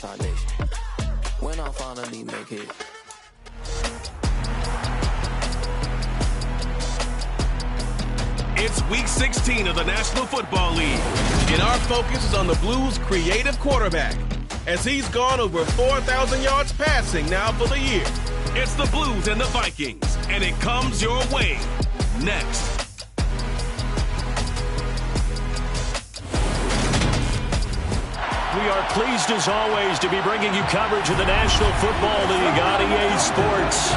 Westside Nation. When I finally make it. It's Week 16 of the National Football League, and our focus is on the Blues' creative quarterback, as he's gone over 4,000 yards passing now for the year. It's the Blues and the Vikings, and it comes your way next. We are pleased, as always, to be bringing you coverage of the National Football League on EA Sports.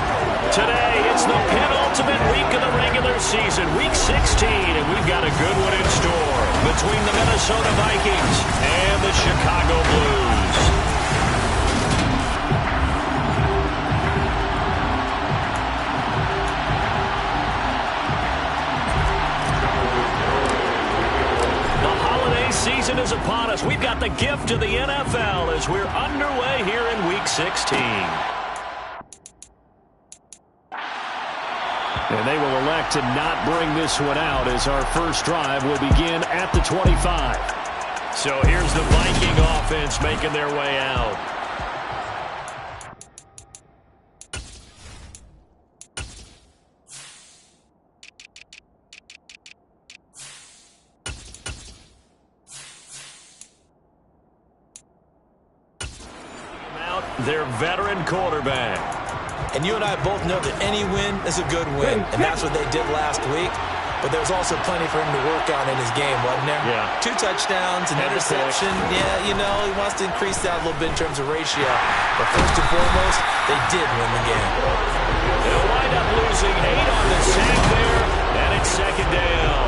Today, it's the penultimate week of the regular season, Week 16, and we've got a good one in store between the Minnesota Vikings and the Chicago Blues. Season is upon us. We've got the gift of the NFL as we're underway here in Week 16. And they will elect to not bring this one out as our first drive will begin at the 25. So here's the Viking offense making their way out. Their veteran quarterback. And you and I both know that any win is a good win, and that's what they did last week. But there's also plenty for him to work on in his game, wasn't there? Yeah. 2 touchdowns, an interception. Yeah, you know, he wants to increase that a little bit in terms of ratio. But first and foremost, they did win the game. They'll wind up losing 8 on the sack there, and it's second down.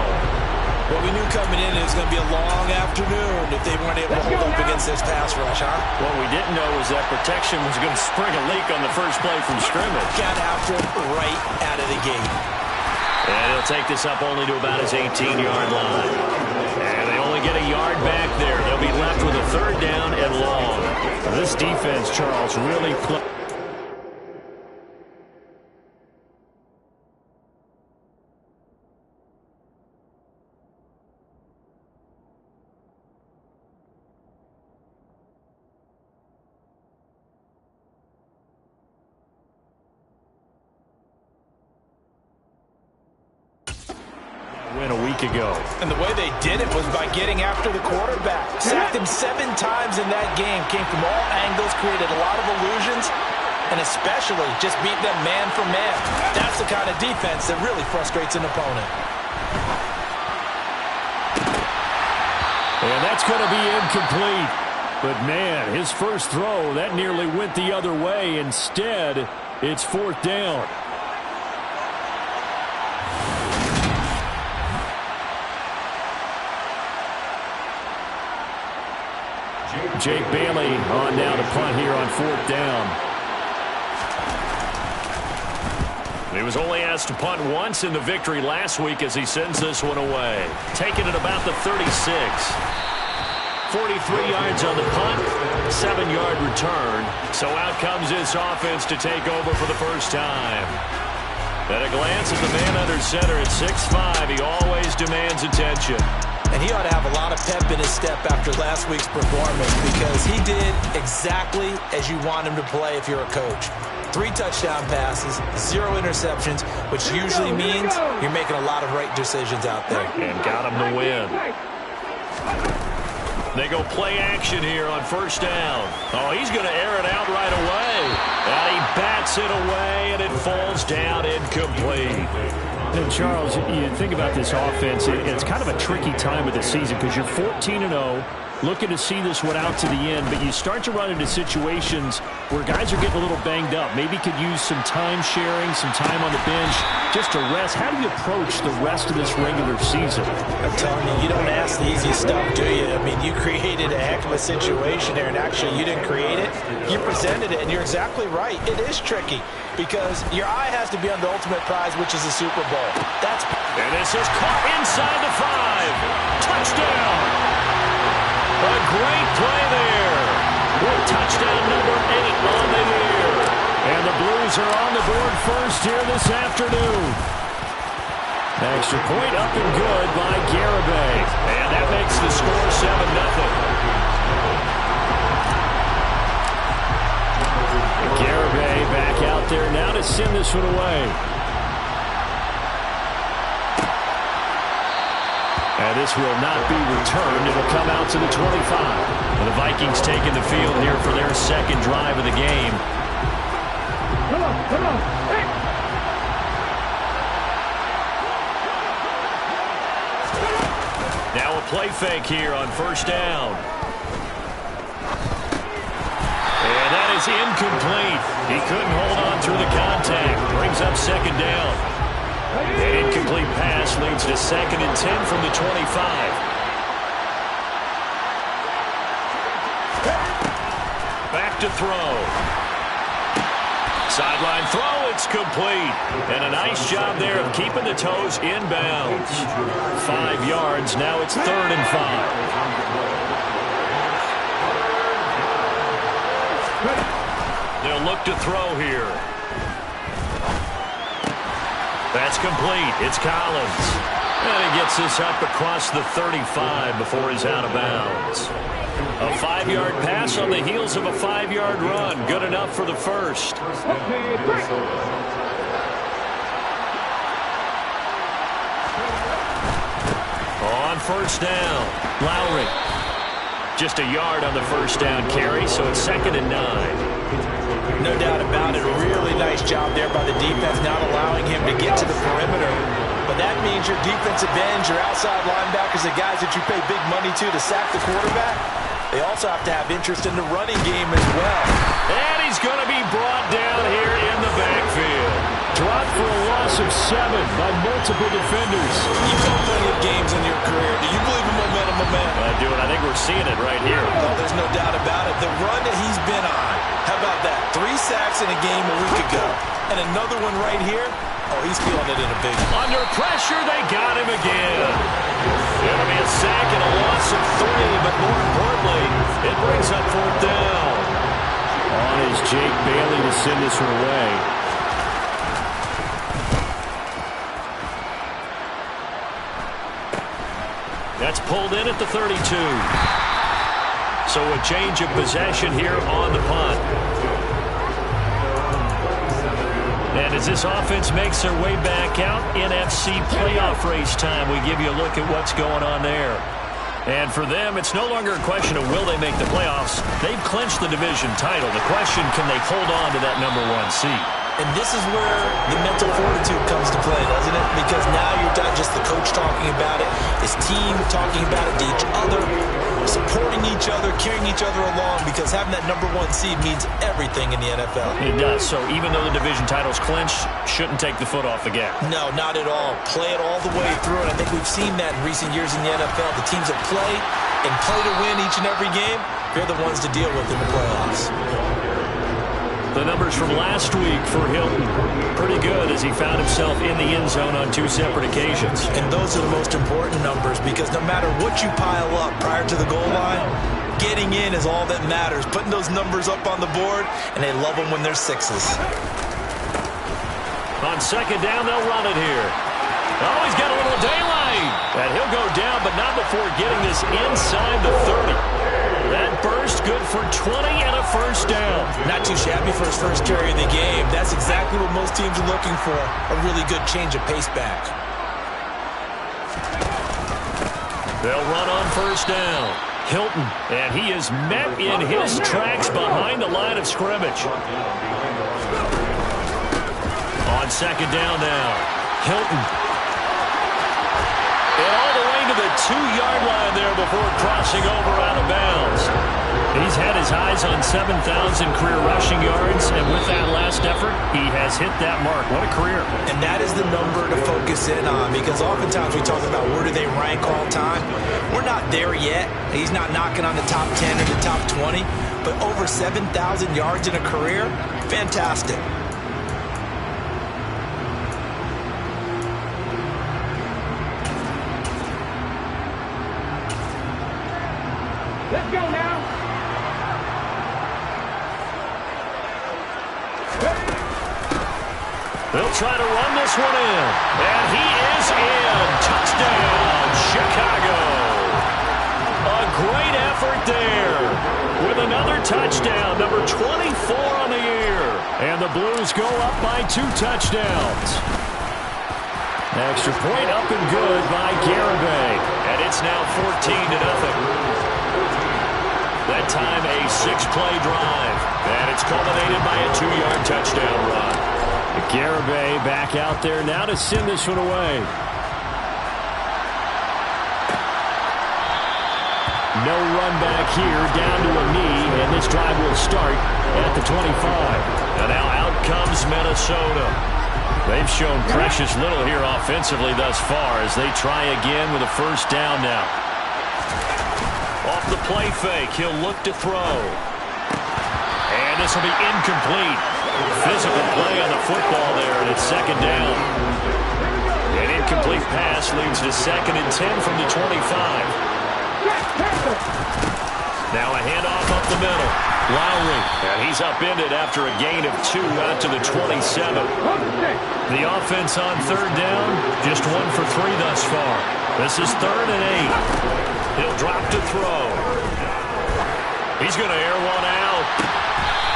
Well, we knew coming in it was going to be a long afternoon if they weren't able to hold up against this pass rush, huh? What we didn't know was that protection was going to spring a leak on the first play from scrimmage. Got after it right out of the gate. And he'll take this up only to about his 18-yard line. And they only get a yard back there. They'll be left with a third down and long. This defense, Charles, really win a week ago. And the way they did it was by getting after the quarterback. Sacked him 7 times in that game. Came from all angles, created a lot of illusions, and especially just beat them man for man. That's the kind of defense that really frustrates an opponent. And that's going to be incomplete. But, man, his first throw, that nearly went the other way. Instead, it's 4th down. Jake Bailey on now to punt here on 4th down. He was only asked to punt once in the victory last week as he sends this one away. Taking it about the 36. 43 yards on the punt, 7-yard return. So out comes this offense to take over for the first time. At a glance at the man under center at 6'5", he always demands attention. And he ought to have a lot of pep in his step after last week's performance because he did exactly as you want him to play if you're a coach. 3 touchdown passes, 0 interceptions, which usually means you're making a lot of right decisions out there. And got him to win. They go play action here on first down. Oh, he's going to air it out right away. And he bats it away, and it falls down incomplete. And Charles, you think about this offense, it's kind of a tricky time of the season because you're 14-0, looking to see this one out to the end, but you start to run into situations where guys are getting a little banged up. Maybe could use some time sharing, some time on the bench just to rest. How do you approach the rest of this regular season? I'm telling you, you don't ask the easiest stuff, do you? I mean, you created a heck of a situation there, and actually you didn't create it. You presented it, and you're exactly right. It is tricky because your eye has to be on the ultimate prize, which is the Super Bowl. And this is caught inside the 5. Touchdown! A great play there. With touchdown number 8 on the year. And the Blues are on the board first here this afternoon. Extra point up and good by Garibay. And that makes the score 7-0. to send this one away. And this will not be returned. It'll come out to the 25. And the Vikings taking the field here for their second drive of the game. Come on. Hey. Now a play fake here on first down. And that is incomplete. He couldn't hold on through the contact. Brings up second down. An incomplete pass leads to 2nd and 10 from the 25. Back to throw. Sideline throw, it's complete. And a nice job there of keeping the toes inbounds. 5 yards, now it's 3rd and 5. They'll look to throw here. That's complete. It's Collins. And he gets this up across the 35 before he's out of bounds. A 5-yard pass on the heels of a 5-yard run. Good enough for the first. On first down, Lowry. Just a yard on the first down carry, so it's 2nd and 9. No doubt about it. Really nice job there by the defense, not allowing him to get to the perimeter. But that means your defensive ends, your outside linebackers, the guys that you pay big money to sack the quarterback, they also have to have interest in the running game as well. And he's going to be brought down here in the backfield. Dropped for a loss of 7 by multiple defenders. You've got plenty of games in your career. Do you believe in momentum? I do, and I think we're seeing it right here. No, there's no doubt about it. The run that he's been on, how about that? 3 sacks in a game a week ago. And another one right here. Oh, he's feeling it in a big one. Under pressure, they got him again. It'll be a sack and a loss of 3, but more importantly, it brings up 4th down. On is Jake Bailey to send this one away. That's pulled in at the 32. So a change of possession here on the punt. And as this offense makes their way back out, NFC playoff race time, we give you a look at what's going on there. And for them, it's no longer a question of will they make the playoffs. They've clinched the division title. The question, can they hold on to that #1 seed? And this is where the mental fortitude comes to play, doesn't it? Because now you're not just the coach talking about it, his team talking about it to each other, supporting each other, carrying each other along, because having that #1 seed means everything in the NFL. It does. So even though the division title's clinched, shouldn't take the foot off the gas. No, not at all. Play it all the way through, and I think we've seen that in recent years in the NFL. The teams that play and play to win each and every game, they're the ones to deal with in the playoffs. The numbers from last week for Hilton, pretty good as he found himself in the end zone on 2 separate occasions. And those are the most important numbers, because no matter what you pile up prior to the goal line, getting in is all that matters. Putting those numbers up on the board, and they love them when they're 6s. On 2nd down, they'll run it here. Oh, he's got a little daylight. And he'll go down, but not before getting this inside the 30. That burst good for 20 and a first down. Not too shabby for his first carry of the game. That's exactly what most teams are looking for, a really good change of pace back. They'll run on first down. Hilton, and he is met in his tracks behind the line of scrimmage. On 2nd down now, Hilton. And all the way to the 2-yard line there before crossing over out of bounds. He's had his eyes on 7,000 career rushing yards, and with that last effort, he has hit that mark. What a career. And that is the number to focus in on, because oftentimes we talk about where do they rank all time. We're not there yet. He's not knocking on the top 10 or the top 20, but over 7,000 yards in a career, fantastic. Let's go now. They'll try to run this one in. And he is in. Touchdown, Chicago. A great effort there with another touchdown, number 24 on the year. And the Blues go up by 2 touchdowns. Extra point up and good by Garibay. And it's now 14-0. That time a 6-play drive. And it's culminated by a 2-yard touchdown run. Garibay back out there now to send this one away. No run back here, down to a knee, and this drive will start at the 25. And now out comes Minnesota. They've shown precious little here offensively thus far as they try again with a first down now. Off the play fake, he'll look to throw. And this will be incomplete. Physical play on the football there, and it's second down. An incomplete pass leads to 2nd and 10 from the 25. Now a handoff up the middle. Lowry, and he's upended after a gain of 2 out to the 27. The offense on third down, just 1 for 3 thus far. This is 3rd and 8. He'll drop to throw. He's going to air one out.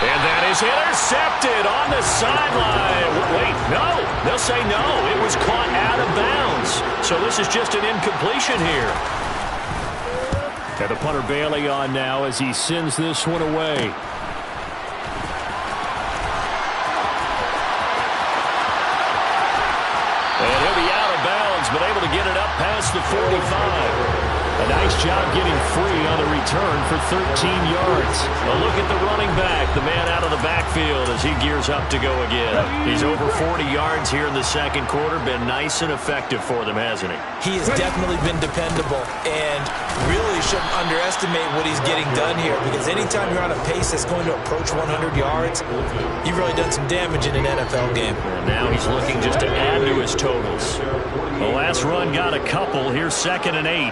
And that is intercepted on the sideline. Wait, no. They'll say no. It was caught out of bounds. So this is just an incompletion here. And the punter Bailey on now as he sends this one away. And he'll be out of bounds, but able to get it up past the 45. A nice job getting free on the return for 13 yards. A look at the running back, the man out of the backfield as he gears up to go again. He's over 40 yards here in the second quarter. Been nice and effective for them, hasn't he? He has definitely been dependable and really shouldn't underestimate what he's getting done here, because anytime you're on a pace that's going to approach 100 yards, you've really done some damage in an NFL game. And now he's looking just to add to his totals. The last run got a couple. Here's 2nd and 8.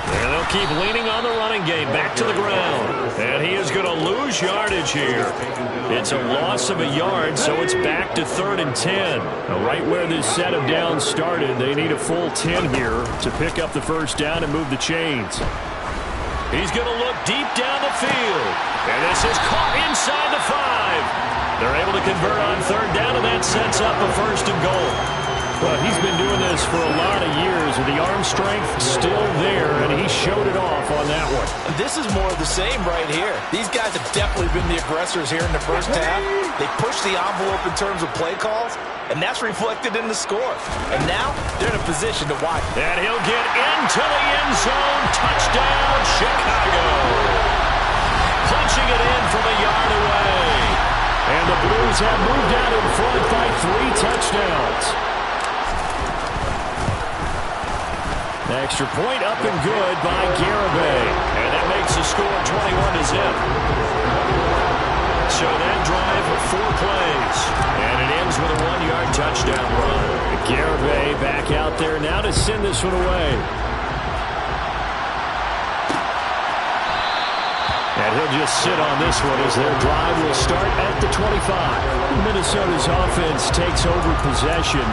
And they'll keep leaning on the running game back to the ground. And he is going to lose yardage here. It's a loss of a yard, so it's back to 3rd and 10. Right where this set of downs started, they need a full 10 here to pick up the first down and move the chains. He's going to look deep down the field. And this is caught inside the 5. They're able to convert on third down, and that sets up a 1st and goal. Well, he's been doing this for a lot of years, with the arm strength still there, and he showed it off on that one. This is more of the same right here. These guys have definitely been the aggressors here in the first half. They pushed the envelope in terms of play calls, and that's reflected in the score. And now they're in a position to watch. And he'll get into the end zone. Touchdown, Chicago. Punching it in from a yard away. And the Blues have moved out in front by 3 touchdowns. Extra point up and good by Garibay. And that makes the score 21-0. So that drive with 4 plays. And it ends with a 1-yard touchdown run. Garibay back out there now to send this one away. And he'll just sit on this one as their drive will start at the 25. Minnesota's offense takes over possession.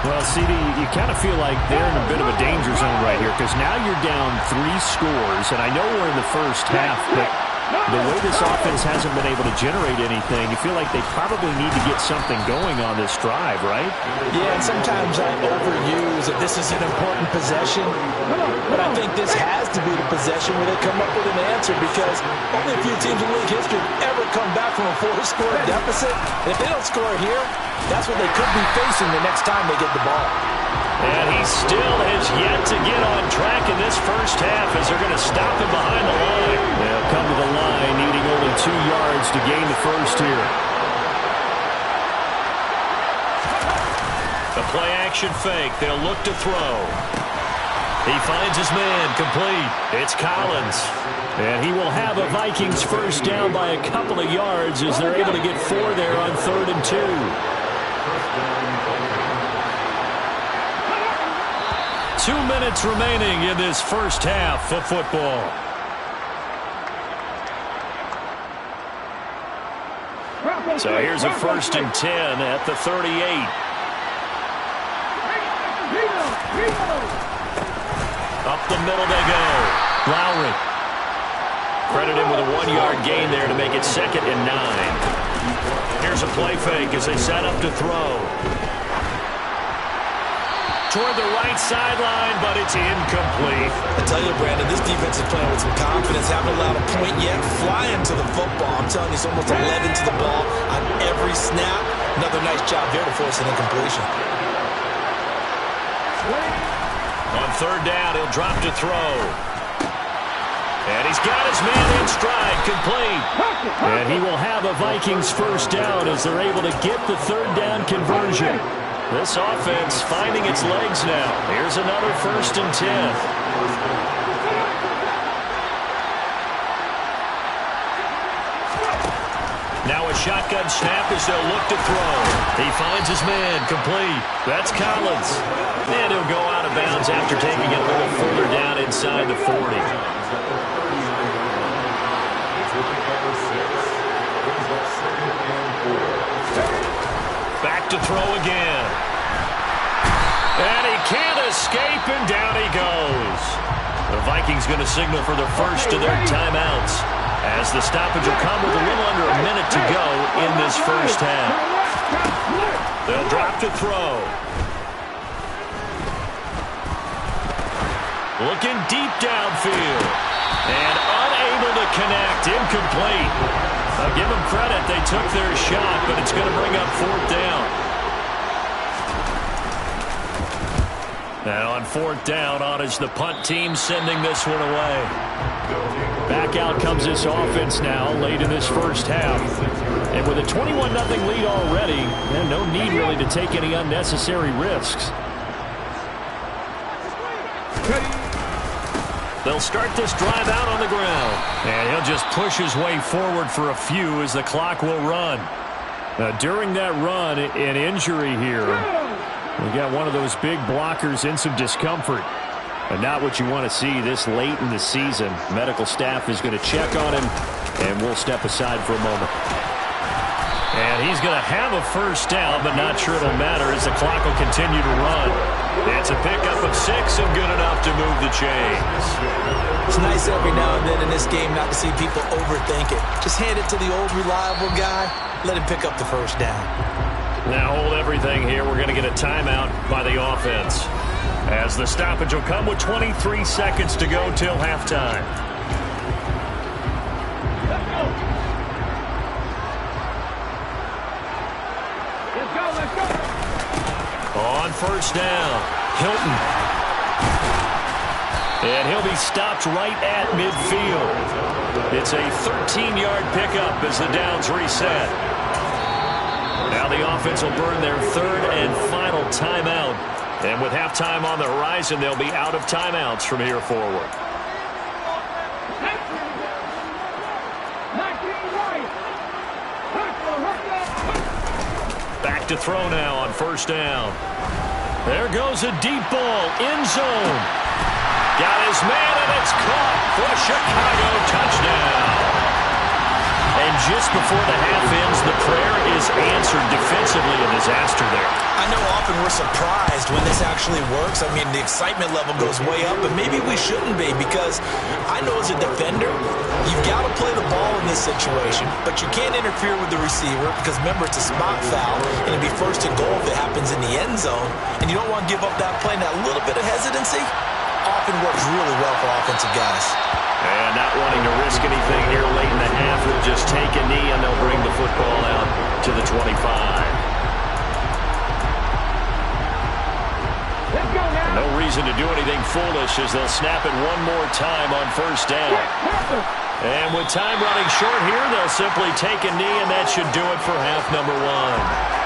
Well, CD, you kind of feel like they're in a bit of a danger zone right here, because now you're down 3 scores, and I know we're in the first half, but the way this offense hasn't been able to generate anything, you feel like they probably need to get something going on this drive, right? Yeah, and sometimes I overuse that this is an important possession, but I think this has to be the possession where they come up with an answer, because only a few teams in league history ever come back from a 4-score deficit. And if they don't score here, that's what they could be facing the next time they get the ball. And he still has yet to get on track in this first half as they're going to stop him behind the line. They'll come to the line needing only 2 yards to gain the first here. The play action fake. They'll look to throw. He finds his man complete. It's Collins. And he will have a Vikings first down by a couple of yards as they're able to get 4 there on 3rd and 2. 2 minutes remaining in this first half of football. So here's a 1st and 10 at the 38. Up the middle they go. Lowry. Credit him with a 1-yard gain there to make it 2nd and 9. Here's a play fake as they set up to throw. Toward the right sideline, but it's incomplete. I tell you, Brandon, this defense is playing with some confidence. Haven't allowed a point yet. Flying to the football. I'm telling you, it's almost 11 to the ball on every snap. Another nice job here to force an incompletion. On 3rd down, he'll drop to throw. And he's got his man in stride, complete. And he will have a Vikings 1st down as they're able to get the 3rd down conversion. This offense finding its legs now. Here's another 1st and 10. Now a shotgun snap as they'll look to throw. He finds his man, complete. That's Collins. And he'll go out of bounds after taking it a little further down inside the 40. Back to throw again. And he can't escape, and down he goes. The Vikings going to signal for the first of their timeouts as the stoppage will come with a little under a minute to go in this 1st half. They'll drop to throw. Looking deep downfield. And unable to connect. Incomplete. I'll give them credit. They took their shot, but it's going to bring up 4th down. Now on 4th down, on is the punt team sending this one away. Back out comes this offense now late in this 1st half. And with a 21-0 lead already, and no need really to take any unnecessary risks. They'll start this drive out on the ground. And he'll just push his way forward for a few as the clock will run. Now, during that run, an injury here. We got one of those big blockers in some discomfort. And not what you want to see this late in the season. Medical staff is going to check on him, and we'll step aside for a moment. And he's going to have a 1st down, but not sure it'll matter as the clock will continue to run. It's a pickup of 6 and good enough to move the chains. It's nice every now and then in this game not to see people overthink it. Just hand it to the old reliable guy. Let him pick up the 1st down. Now hold everything here. We're going to get a timeout by the offense. As the stoppage will come with 23 seconds to go till halftime. On 1st down, Hilton. And he'll be stopped right at midfield. It's a 13-yard pickup as the downs reset. Now the offense will burn their 3rd and final timeout. And with halftime on the horizon, they'll be out of timeouts from here forward. Back to throw now on 1st down. There goes a deep ball, end zone. Got his man, and it's caught for a Chicago touchdown. And just before the half ends, the prayer is answered defensively. A disaster there. I know often we're surprised when this actually works. I mean, the excitement level goes way up, but maybe we shouldn't be because I know as a defender, you've got to play the ball in this situation, but you can't interfere with the receiver because, remember, it's a spot foul, and it'd be 1st and goal if it happens in the end zone, and you don't want to give up that play. And that little bit of hesitancy often works really well for offensive guys. And not wanting to risk anything here late in the half, will just take a knee, and they'll bring the football out to the 25. No reason to do anything foolish as they'll snap it one more time on 1st down. And with time running short here, they'll simply take a knee, and that should do it for half number 1.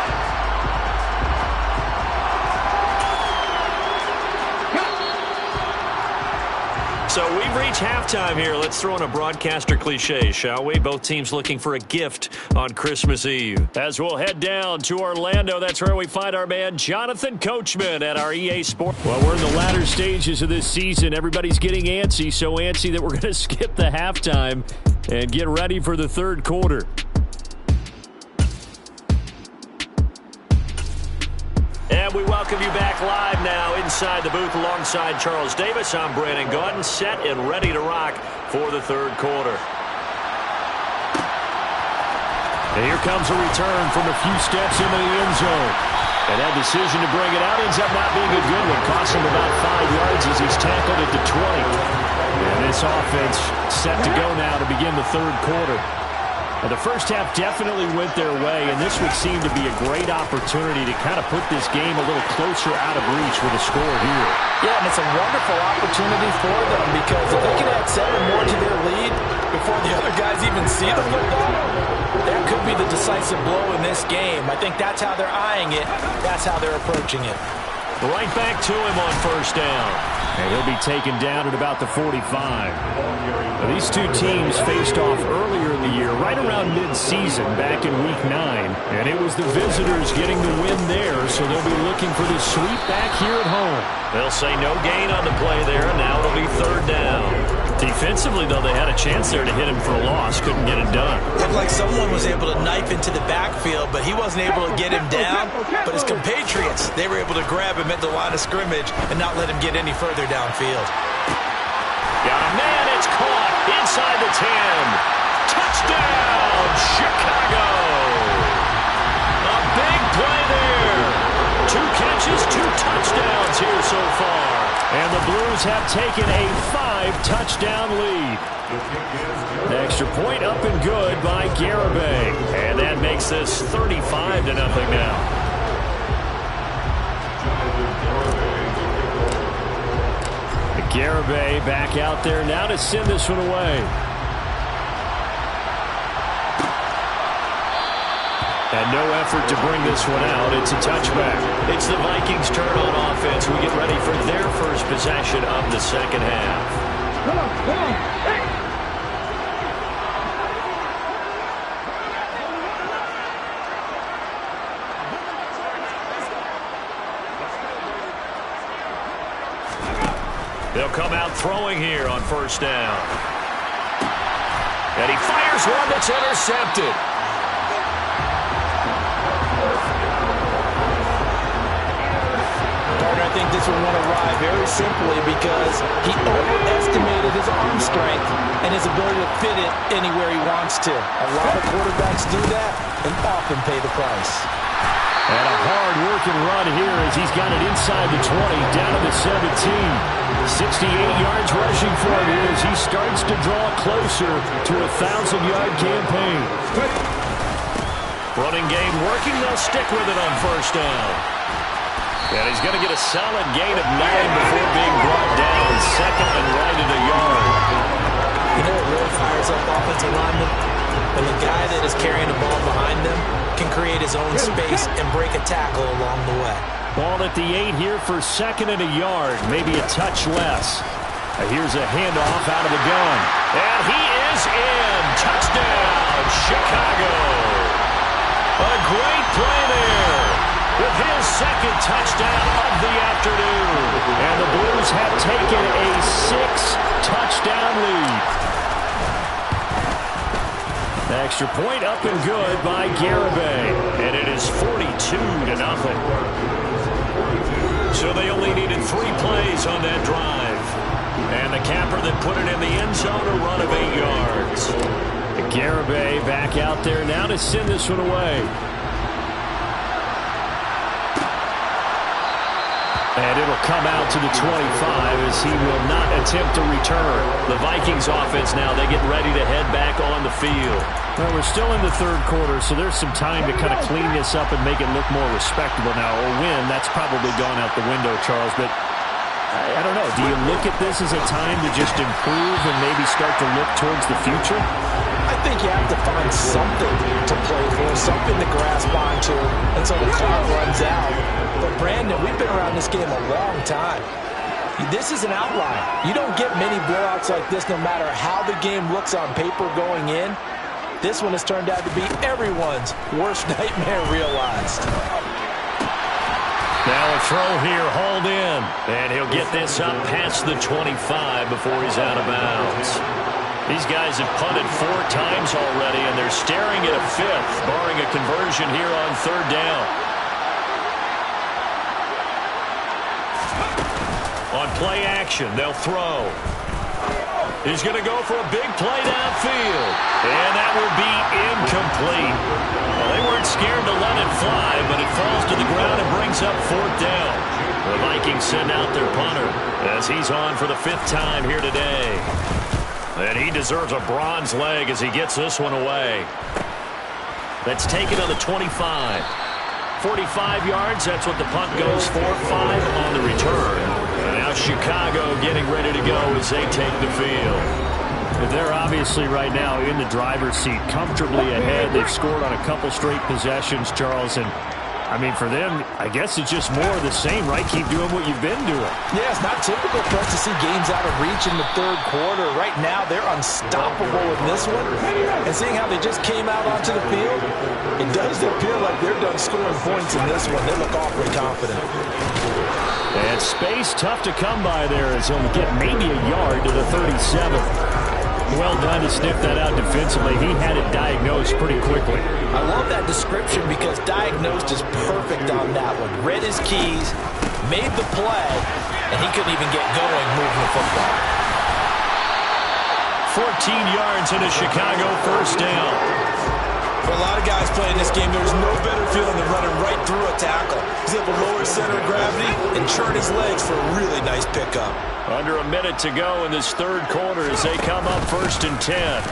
So we've reached halftime here. Let's throw in a broadcaster cliche, shall we? Both teams looking for a gift on Christmas Eve. As we'll head down to Orlando, that's where we find our man Jonathan Coachman at our EA Sports. Well, we're in the latter stages of this season. Everybody's getting antsy, so antsy that we're going to skip the halftime and get ready for the 3rd quarter. And And we welcome you back live now inside the booth alongside Charles Davis. I'm Brandon Gaudin, set and ready to rock for the third quarter. And here comes a return from a few steps into the end zone. And that decision to bring it out ends up not being a good one. Costs him about 5 yards as he's tackled at the 20. And this offense set to go now to begin the third quarter. Now, the first half definitely went their way, and this would seem to be a great opportunity to kind of put this game a little closer out of reach with a score here. Yeah, and it's a wonderful opportunity for them because if they can add 7 more to their lead before the other guys even see the football, that could be the decisive blow in this game. I think that's how they're eyeing it. That's how they're approaching it. Right back to him on first down. And he'll be taken down at about the 45. Now, these two teams faced off earlier in the year, right around mid-season, back in Week 9. And it was the visitors getting the win there, so they'll be looking for the sweep back here at home. They'll say no gain on the play there, and now it'll be third down. Defensively, though, they had a chance there to hit him for a loss. Couldn't get it done. Looked like someone was able to knife into the backfield, but he wasn't able to get him down. But his compatriots, they were able to grab him at the line of scrimmage and not let him get any further downfield. Got a man, it's caught inside the 10. Touchdown, Chicago! A big play there. 2 catches, 2 touchdowns here so far. And the Blues have taken a 5-touchdown lead. The extra point up and good by Garibay. And that makes this 35-0 now. Garibay back out there now to send this one away. And no effort to bring this one out. It's a touchback. It's the Vikings' turn on offense. We get ready for their first possession of the second half. Come on, come on. Hey! They'll come out throwing here on first down. And he fires one that's intercepted. I think this one won't arrive very simply because he overestimated his arm strength and his ability to fit it anywhere he wants to. A lot of quarterbacks do that and often pay the price. And a hard-working run here as he's got it inside the 20, down to the 17. 68 yards rushing for him here as he starts to draw closer to a 1,000-yard campaign. Running game working. They'll stick with it on first down. And he's going to get a solid gain of 9 before being brought down. Second and right at a yard. You know what really fires up offensive linemen? When the guy that is carrying the ball behind them can create his own space and break a tackle along the way. Ball at the 8 here for second and a yard. Maybe a touch less. Here's a handoff out of the gun. And he is in. Touchdown, Chicago. A great play there with his second touchdown of the afternoon. And the Blues have taken a 6-touchdown lead. The extra point up and good by Garibay. And it is 42-0. So they only needed 3 plays on that drive. And the capper that put it in the end zone, a run of 8 yards. Garibay back out there now to send this one away. And it'll come out to the 25 as he will not attempt to return. The Vikings offense now, they get ready to head back on the field. Well, we're still in the third quarter, so there's some time to kind of clean this up and make it look more respectable now. Or win, that's probably gone out the window, Charles. But I don't know. Do you look at this as a time to just improve and maybe start to look towards the future? I think you have to find something to play for, something to grasp onto until the clock runs out. But, Brandon, we've been around this game a long time. This is an outlier. You don't get many blowouts like this no matter how the game looks on paper going in. This one has turned out to be everyone's worst nightmare realized. Now a throw here, hauled in. And he'll get this up past the 25 before he's out of bounds. These guys have punted 4 times already, and they're staring at a 5th, barring a conversion here on third down. play action. They'll throw. He's going to go for a big play downfield. And that will be incomplete. Well, they weren't scared to let it fly, but it falls to the ground and brings up 4th down. The Vikings send out their punter as he's on for the 5th time here today. And he deserves a bronze leg as he gets this one away. That's taken on the 25. 45 yards, that's what the punt goes for. 5 on the return. And now Chicago getting ready to go as they take the field. They're obviously right now in the driver's seat, comfortably ahead. They've scored on a couple straight possessions, Charles, and I mean, for them, I guess it's just more of the same, right? Keep doing what you've been doing. Yeah, it's not typical for us to see games out of reach in the 3rd quarter. Right now, they're unstoppable in this one. And seeing how they just came out onto the field, it does appear like they're done scoring points in this one. They look awfully confident. And space tough to come by there as he'll get maybe a yard to the 37. Well done to sniff that out defensively. He had it diagnosed pretty quickly. I love that description because diagnosed is perfect on that one. Read his keys, made the play, and he couldn't even get going moving the football. 14 yards and a Chicago 1st down. For a lot of guys playing this game, there's no better feeling than running right through a tackle. He's able to lower his center of gravity and churn his legs for a really nice pickup. Under a minute to go in this 3rd quarter as they come up 1st and 10.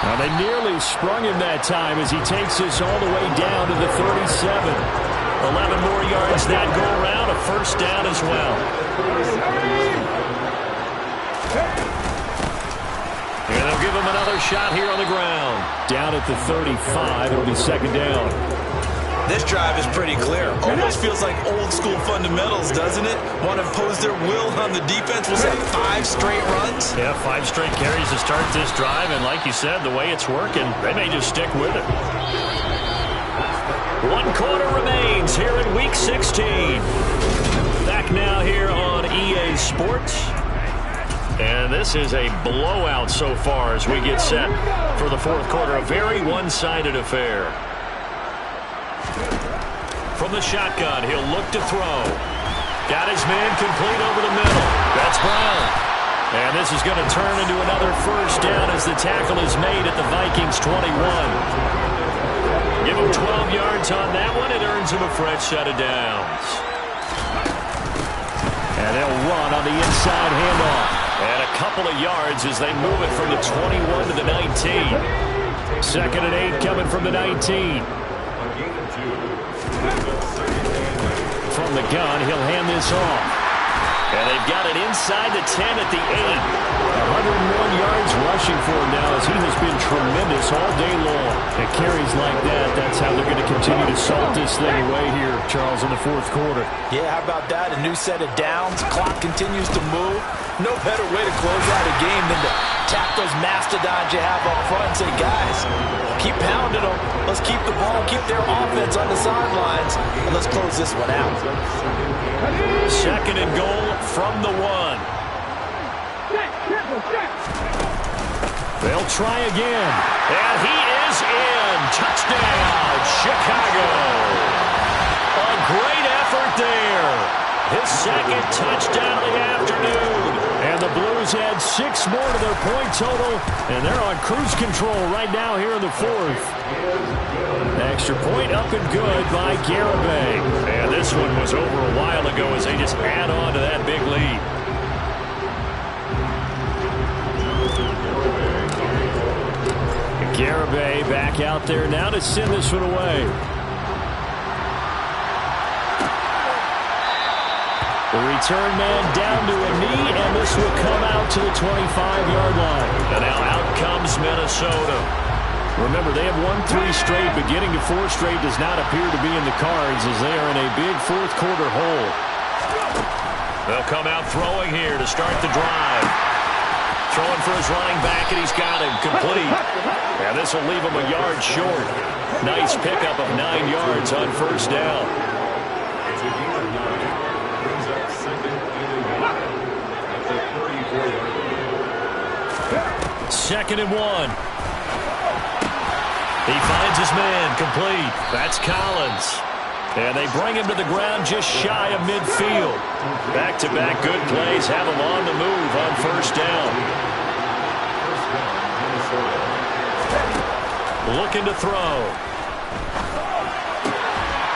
Now they nearly sprung him that time as he takes this all the way down to the 37. 11 more yards that go around, a 1st down as well. And they'll give him another shot here on the ground. Down at the 35, it'll be 2nd down. This drive is pretty clear. Almost feels like old school fundamentals, doesn't it? Want to impose their will on the defense. Was that 5 straight runs? Yeah, 5 straight carries to start this drive. And like you said, the way it's working, they may just stick with it. 1 quarter remains here in Week 16. Back now here on EA Sports. And this is a blowout so far as we get set for the 4th quarter. A very one-sided affair. From the shotgun, he'll look to throw. Got his man complete over the middle. That's Brown. And this is going to turn into another 1st down as the tackle is made at the Vikings 21. Give him 12 yards on that one. It earns him a fresh set of downs. And they'll run on the inside handoff. And a couple of yards as they move it from the 21 to the 19. 2nd and 8 coming from the 19. From the gun, he'll hand this off. And they've got it inside the 10 at the 8. 101 yards rushing for him now as he has been tremendous all day long. At carries like that, that's how they're going to continue to salt this thing away here, Charles, in the 4th quarter. Yeah, how about that? A new set of downs. Clock continues to move. No better way to close out a game than to tap those mastodons you have up front and say, guys, keep pounding them. Let's keep the ball, keep their offense on the sidelines, and let's close this one out. 2nd and goal from the 1. They'll try again. And he is in. Touchdown, Chicago. A great effort there. His 2nd touchdown of the afternoon. And the Blues add 6 more to their point total, and they're on cruise control right now here in the 4th. Extra point up and good by Garibay. And this one was over a while ago as they just add on to that big lead. Garibay back out there now to send this one away. The return man down to a knee, and this will come out to the 25-yard line. And now out comes Minnesota. Remember, they have won 3 straight, but getting to 4 straight does not appear to be in the cards as they are in a big 4th quarter hole. They'll come out throwing here to start the drive. Throwing for his running back, and he's got him complete. And this will leave him a yard short. Nice pickup of 9 yards on 1st down. Second and 1. He finds his man complete. That's Collins. And they bring him to the ground just shy of midfield. Back-to-back good plays have him on the move on first down. Looking to throw.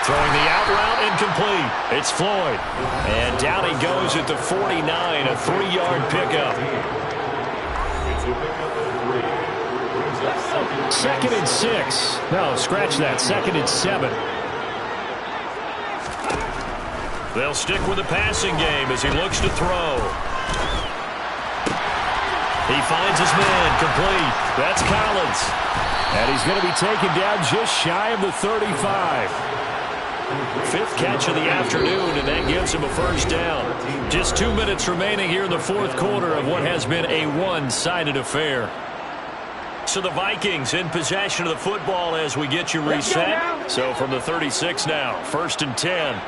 Throwing the out route incomplete. It's Floyd. And down he goes at the 49, a 3-yard pickup. 2nd and 6. No, scratch that. 2nd and 7. They'll stick with the passing game as he looks to throw. He finds his man complete. That's Collins. And he's going to be taken down just shy of the 35. 5th catch of the afternoon, and that gives him a first down. Just 2 minutes remaining here in the 4th quarter of what has been a one-sided affair. So the Vikings in possession of the football as we get you reset. So from the 36 now, 1st and 10.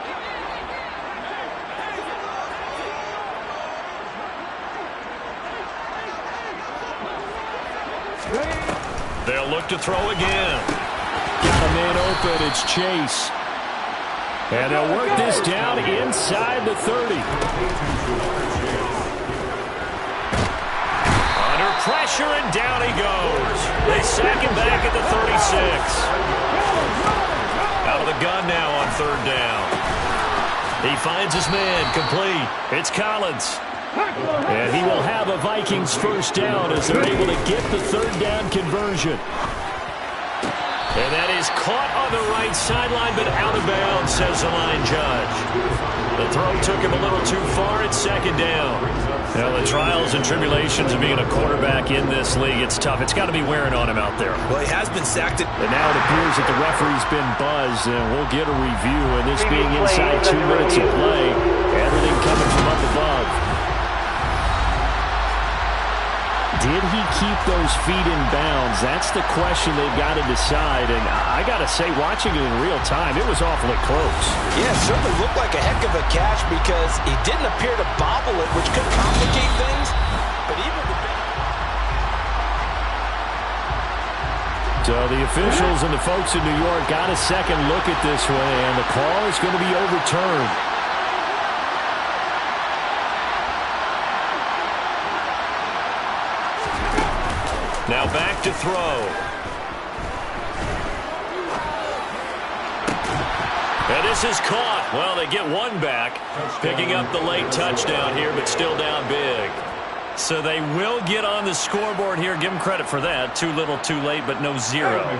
They'll look to throw again. Got a man open. It's Chase. And they'll work this down inside the 30. Under pressure, and down he goes. They sack him back at the 36. Out of the gun now on 3rd down. He finds his man complete. It's Collins. And he will have a Vikings first down as they're able to get the 3rd down conversion. And that is caught on the right sideline, but out of bounds, says the line judge. The throw took him a little too far. It's 2nd down. Now, the trials and tribulations of being a quarterback in this league, it's tough. It's got to be wearing on him out there. Well, he has been sacked. And now it appears that the referee's been buzzed, and we'll get a review. And this being inside 2 minutes of play, everything coming from up above. Did he keep those feet in bounds? That's the question they've got to decide. And I got to say, watching it in real time, it was awfully close. Yeah, it certainly looked like a heck of a catch because he didn't appear to bobble it, which could complicate things. But even so the officials and the folks in New York got a second look at this one, and the call is going to be overturned. Now back to throw. And this is caught. Well, they get one back, picking up the late touchdown here, but still down big. So they will get on the scoreboard here. Give them credit for that. Too little, too late, but no zero. Oh,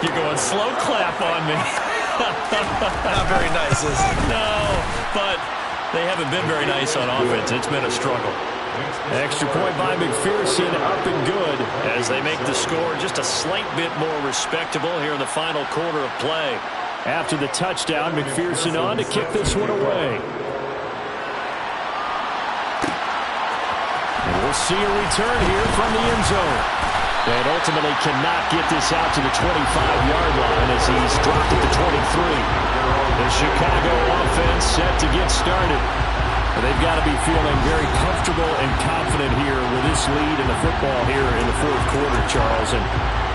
you're going slow clap on me. not very nice, is it? No, but they haven't been very nice on offense. It's been a struggle. Extra point by McPherson, up and good as they make the score just a slight bit more respectable here in the final quarter of play. After the touchdown, McPherson on to kick this one away. And we'll see a return here from the end zone. And ultimately cannot get this out to the 25-yard line as he's dropped at the 23. The Chicago offense set to get started. They've got to be feeling very comfortable and confident here with this lead in the football here in the 4th quarter, Charles. And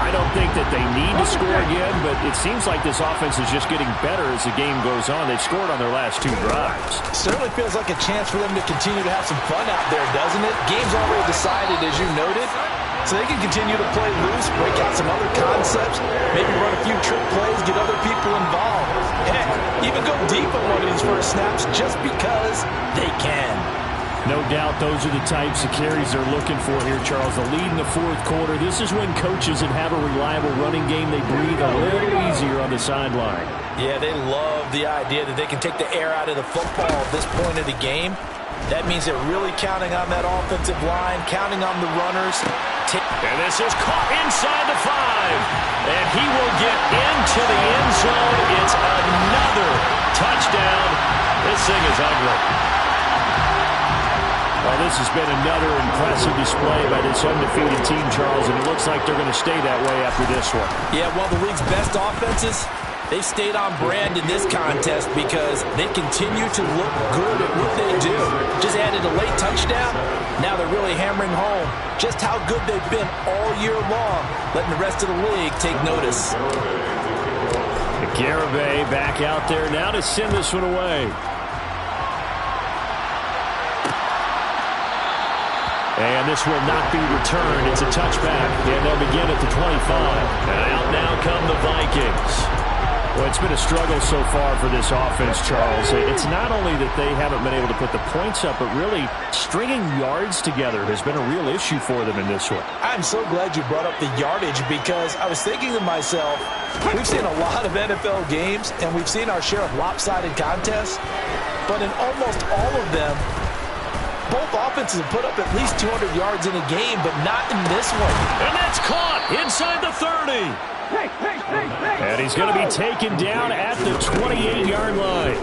I don't think that they need to score again, but it seems like this offense is just getting better as the game goes on. They've scored on their last 2 drives. Certainly feels like a chance for them to continue to have some fun out there, doesn't it? Game's already decided, as you noted. So they can continue to play loose, break out some other concepts, maybe run a few trick plays, get other people involved. Heck, even go deep on one of these first snaps just because they can. No doubt those are the types of carries they're looking for here, Charles. The lead in the 4th quarter. This is when coaches that have a reliable running game, they breathe a little easier on the sideline. Yeah, they love the idea that they can take the air out of the football at this point of the game. That means they're really counting on that offensive line, counting on the runners. And this is caught inside the 5. And he will get into the end zone. It's another touchdown. This thing is ugly. Well, this has been another impressive display by this undefeated team, Charles, and it looks like they're going to stay that way after this one. Yeah, one of the league's best offenses. They've stayed on brand in this contest because they continue to look good at what they do. Just added a late touchdown. Now they're really hammering home just how good they've been all year long, letting the rest of the league take notice. The Garibay back out there now to send this one away. And this will not be returned. It's a touchback, and they'll begin at the 25. And out now come the Vikings. Well, it's been a struggle so far for this offense, Charles. It's not only that they haven't been able to put the points up, but really stringing yards together has been a real issue for them in this one. I'm so glad you brought up the yardage because I was thinking to myself, we've seen a lot of NFL games, and we've seen our share of lopsided contests, but in almost all of them, both offenses have put up at least 200 yards in a game, but not in this one. And that's caught inside the 30. And he's going to be taken down at the 28-yard line.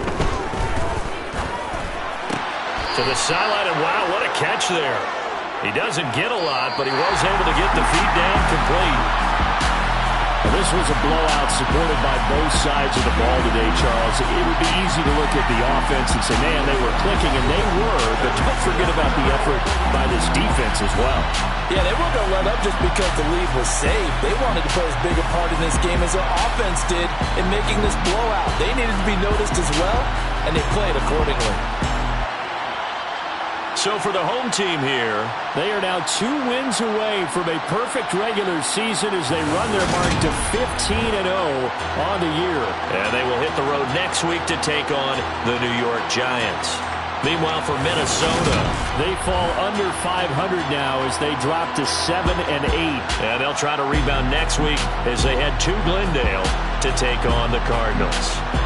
To the sideline, and wow, what a catch there. He doesn't get a lot, but he was able to get the feed down complete. Well, this was a blowout supported by both sides of the ball today, Charles. It would be easy to look at the offense and say, man, they were clicking, and they were, but don't forget about the effort by this defense as well. Yeah, they weren't going to let up just because the lead was saved. They wanted to play as big a part in this game as their offense did in making this blowout. They needed to be noticed as well, and they played accordingly. So for the home team here, they are now 2 wins away from a perfect regular season as they run their mark to 15-0 on the year. And they will hit the road next week to take on the New York Giants. Meanwhile, for Minnesota, they fall under 500 now as they drop to 7-8. And they'll try to rebound next week as they head to Glendale to take on the Cardinals.